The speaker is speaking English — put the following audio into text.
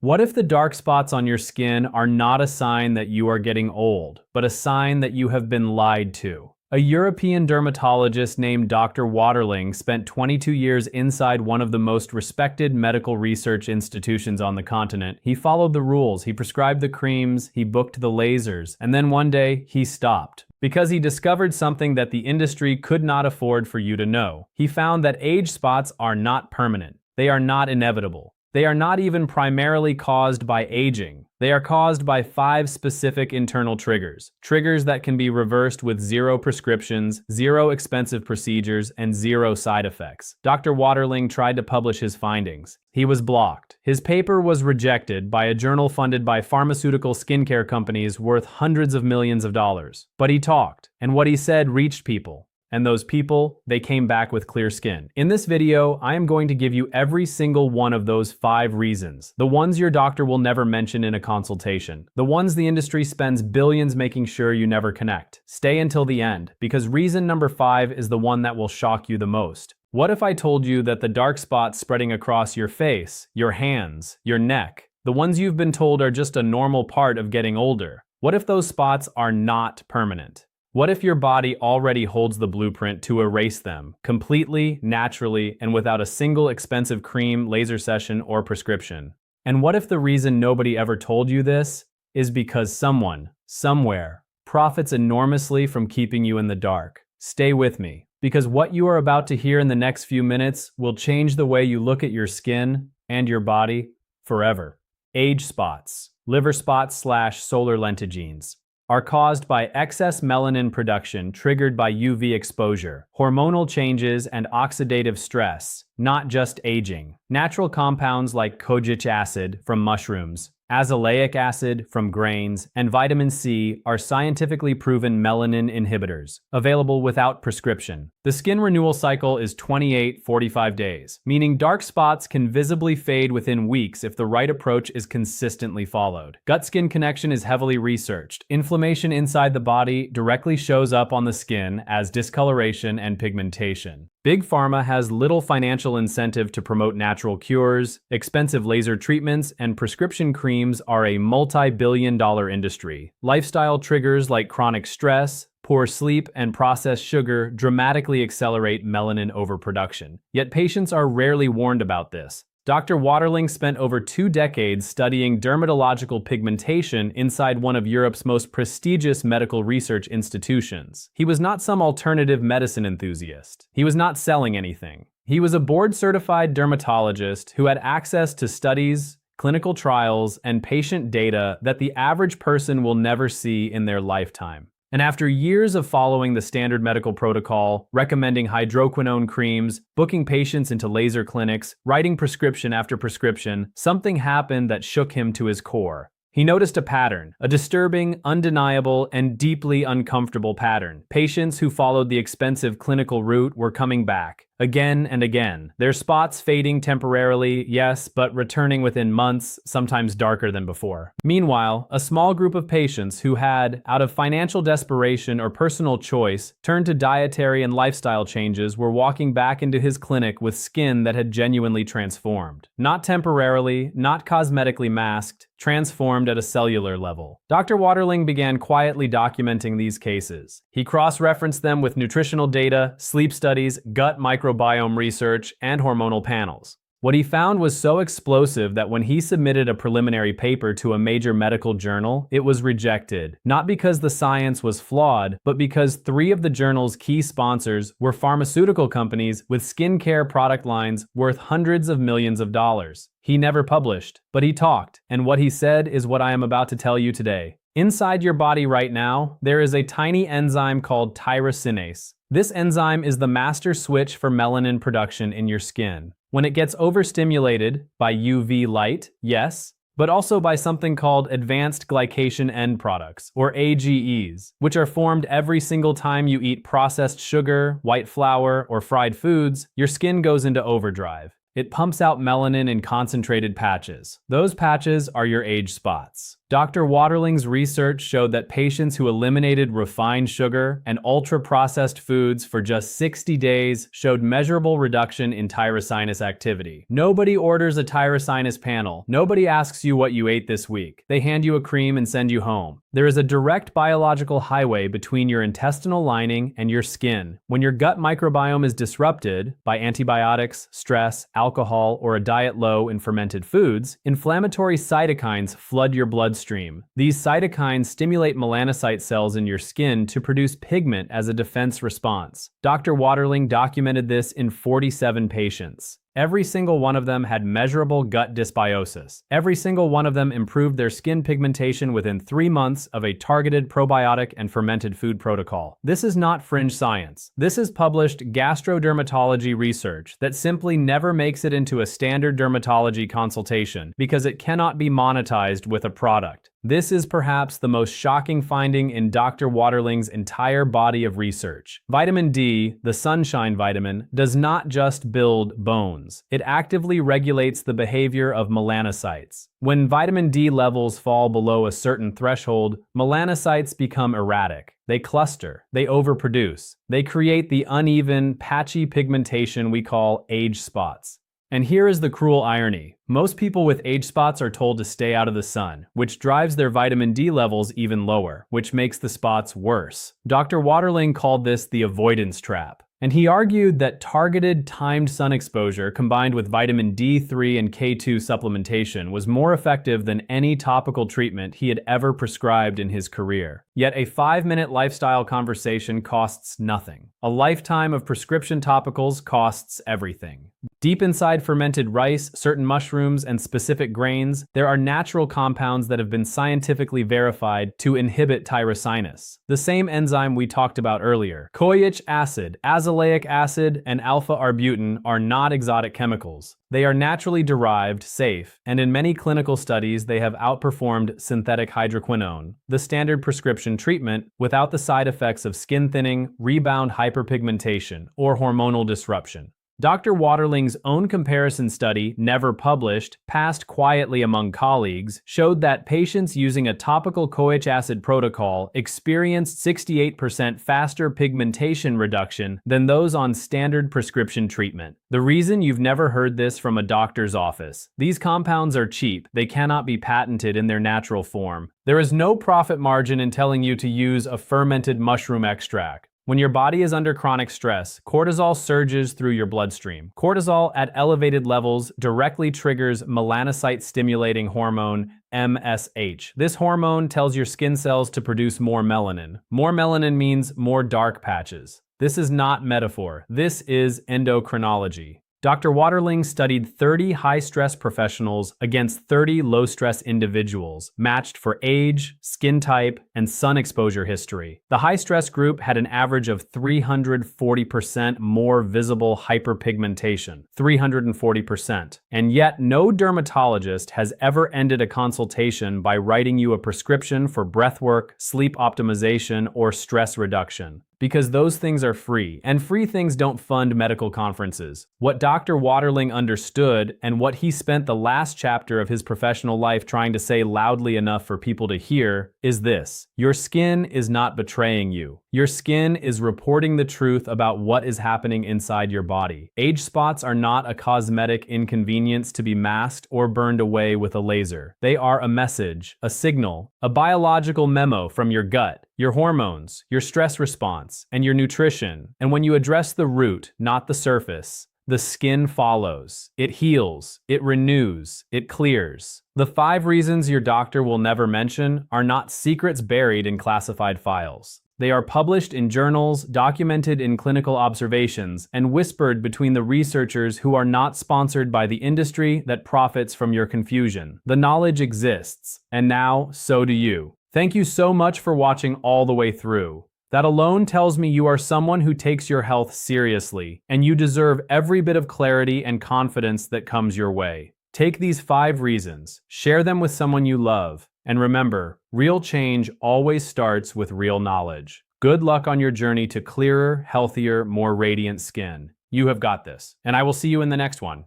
What if the dark spots on your skin are not a sign that you are getting old, but a sign that you have been lied to? A European dermatologist named Dr. Waterling spent 22 years inside one of the most respected medical research institutions on the continent. He followed the rules, he prescribed the creams, he booked the lasers, and then one day he stopped. Because he discovered something that the industry could not afford for you to know. He found that age spots are not permanent. They are not inevitable. They are not even primarily caused by aging. They are caused by 5 specific internal triggers. Triggers that can be reversed with 0 prescriptions, 0 expensive procedures, and 0 side effects. Dr. Waterling tried to publish his findings. He was blocked. His paper was rejected by a journal funded by pharmaceutical skincare companies worth hundreds of millions of dollars. But he talked, and what he said reached people. And those people, they came back with clear skin. In this video, I am going to give you every single one of those 5 reasons. The ones your doctor will never mention in a consultation. The ones the industry spends billions making sure you never connect. Stay until the end, because reason number 5 is the one that will shock you the most. What if I told you that the dark spots spreading across your face, your hands, your neck, the ones you've been told are just a normal part of getting older? What if those spots are not permanent? What if your body already holds the blueprint to erase them, completely, naturally, and without a single expensive cream, laser session, or prescription? And what if the reason nobody ever told you this is because someone, somewhere, profits enormously from keeping you in the dark? Stay with me, because what you are about to hear in the next few minutes will change the way you look at your skin and your body forever. Age spots, liver spots/solar lentigines, are caused by excess melanin production triggered by UV exposure, hormonal changes, and oxidative stress, not just aging. Natural compounds like kojic acid from mushrooms, azelaic acid from grains, and vitamin C are scientifically proven melanin inhibitors, available without prescription. The skin renewal cycle is 28-45 days, meaning dark spots can visibly fade within weeks if the right approach is consistently followed. Gut-skin connection is heavily researched. Inflammation inside the body directly shows up on the skin as discoloration and pigmentation. Big Pharma has little financial incentive to promote natural cures, expensive laser treatments, and prescription creams are a multi-billion-dollar industry. Lifestyle triggers like chronic stress, poor sleep, and processed sugar dramatically accelerate melanin overproduction. Yet patients are rarely warned about this. Dr. Waterling spent over 2 decades studying dermatological pigmentation inside one of Europe's most prestigious medical research institutions. He was not some alternative medicine enthusiast. He was not selling anything. He was a board-certified dermatologist who had access to studies, clinical trials, and patient data that the average person will never see in their lifetime. And after years of following the standard medical protocol, recommending hydroquinone creams, booking patients into laser clinics, writing prescription after prescription, something happened that shook him to his core. He noticed a pattern, a disturbing, undeniable, and deeply uncomfortable pattern. Patients who followed the expensive clinical route were coming back, again and again. Their spots fading temporarily, yes, but returning within months, sometimes darker than before. Meanwhile, a small group of patients who had, out of financial desperation or personal choice, turned to dietary and lifestyle changes were walking back into his clinic with skin that had genuinely transformed. Not temporarily, not cosmetically masked, transformed at a cellular level. Dr. Waterling began quietly documenting these cases. He cross-referenced them with nutritional data, sleep studies, gut microbiome research, and hormonal panels. What he found was so explosive that when he submitted a preliminary paper to a major medical journal, it was rejected. Not because the science was flawed, but because 3 of the journal's key sponsors were pharmaceutical companies with skincare product lines worth hundreds of millions of dollars. He never published, but he talked, and what he said is what I am about to tell you today. Inside your body right now, there is a tiny enzyme called tyrosinase. This enzyme is the master switch for melanin production in your skin. When it gets overstimulated by UV light, yes, but also by something called advanced glycation end products, or AGEs, which are formed every single time you eat processed sugar, white flour, or fried foods, your skin goes into overdrive. It pumps out melanin in concentrated patches. Those patches are your age spots. Dr. Waterling's research showed that patients who eliminated refined sugar and ultra-processed foods for just 60 days showed measurable reduction in thyrosinus activity. Nobody orders a thyrosinus panel. Nobody asks you what you ate this week. They hand you a cream and send you home. There is a direct biological highway between your intestinal lining and your skin. When your gut microbiome is disrupted by antibiotics, stress, alcohol, or a diet low in fermented foods, inflammatory cytokines flood your bloodstream. These cytokines stimulate melanocyte cells in your skin to produce pigment as a defense response. Dr. Waterling documented this in 47 patients. Every single one of them had measurable gut dysbiosis. Every single one of them improved their skin pigmentation within 3 months of a targeted probiotic and fermented food protocol. This is not fringe science. This is published gastrodermatology research that simply never makes it into a standard dermatology consultation because it cannot be monetized with a product. This is perhaps the most shocking finding in Dr. Waterling's entire body of research. Vitamin D, the sunshine vitamin, does not just build bones. It actively regulates the behavior of melanocytes. When vitamin D levels fall below a certain threshold, melanocytes become erratic. They cluster, they overproduce. They create the uneven, patchy pigmentation we call age spots. And here is the cruel irony. Most people with age spots are told to stay out of the sun, which drives their vitamin D levels even lower, which makes the spots worse. Dr. Waterling called this the avoidance trap. And he argued that targeted, timed sun exposure combined with vitamin D3 and K2 supplementation was more effective than any topical treatment he had ever prescribed in his career. Yet a 5-minute lifestyle conversation costs nothing. A lifetime of prescription topicals costs everything. Deep inside fermented rice, certain mushrooms, and specific grains, there are natural compounds that have been scientifically verified to inhibit tyrosinus. The same enzyme we talked about earlier. Koyic acid, azelaic acid, and alpha-arbutin are not exotic chemicals. They are naturally derived, safe, and in many clinical studies they have outperformed synthetic hydroquinone, the standard prescription treatment, without the side effects of skin thinning, rebound hyperpigmentation, or hormonal disruption. Dr. Waterling's own comparison study, never published, passed quietly among colleagues, showed that patients using a topical koyic acid protocol experienced 68% faster pigmentation reduction than those on standard prescription treatment. The reason you've never heard this from a doctor's office: these compounds are cheap, they cannot be patented in their natural form. There is no profit margin in telling you to use a fermented mushroom extract. When your body is under chronic stress, cortisol surges through your bloodstream. Cortisol at elevated levels directly triggers melanocyte-stimulating hormone, MSH. This hormone tells your skin cells to produce more melanin. More melanin means more dark patches. This is not metaphor. This is endocrinology. Dr. Waterling studied 30 high-stress professionals against 30 low-stress individuals, matched for age, skin type, and sun exposure history. The high-stress group had an average of 340% more visible hyperpigmentation, 340%. And yet, no dermatologist has ever ended a consultation by writing you a prescription for breathwork, sleep optimization, or stress reduction. Because those things are free, and free things don't fund medical conferences. What Dr. Waterling understood, and what he spent the last chapter of his professional life trying to say loudly enough for people to hear, is this: your skin is not betraying you. Your skin is reporting the truth about what is happening inside your body. Age spots are not a cosmetic inconvenience to be masked or burned away with a laser. They are a message, a signal, a biological memo from your gut, your hormones, your stress response, and your nutrition. And when you address the root, not the surface, the skin follows. It heals, it renews, it clears. The 5 reasons your doctor will never mention are not secrets buried in classified files. They are published in journals, documented in clinical observations, and whispered between the researchers who are not sponsored by the industry that profits from your confusion. The knowledge exists, and now so do you. Thank you so much for watching all the way through. That alone tells me you are someone who takes your health seriously, and you deserve every bit of clarity and confidence that comes your way. Take these 5 reasons, share them with someone you love, and remember, real change always starts with real knowledge. Good luck on your journey to clearer, healthier, more radiant skin. You have got this, and I will see you in the next one.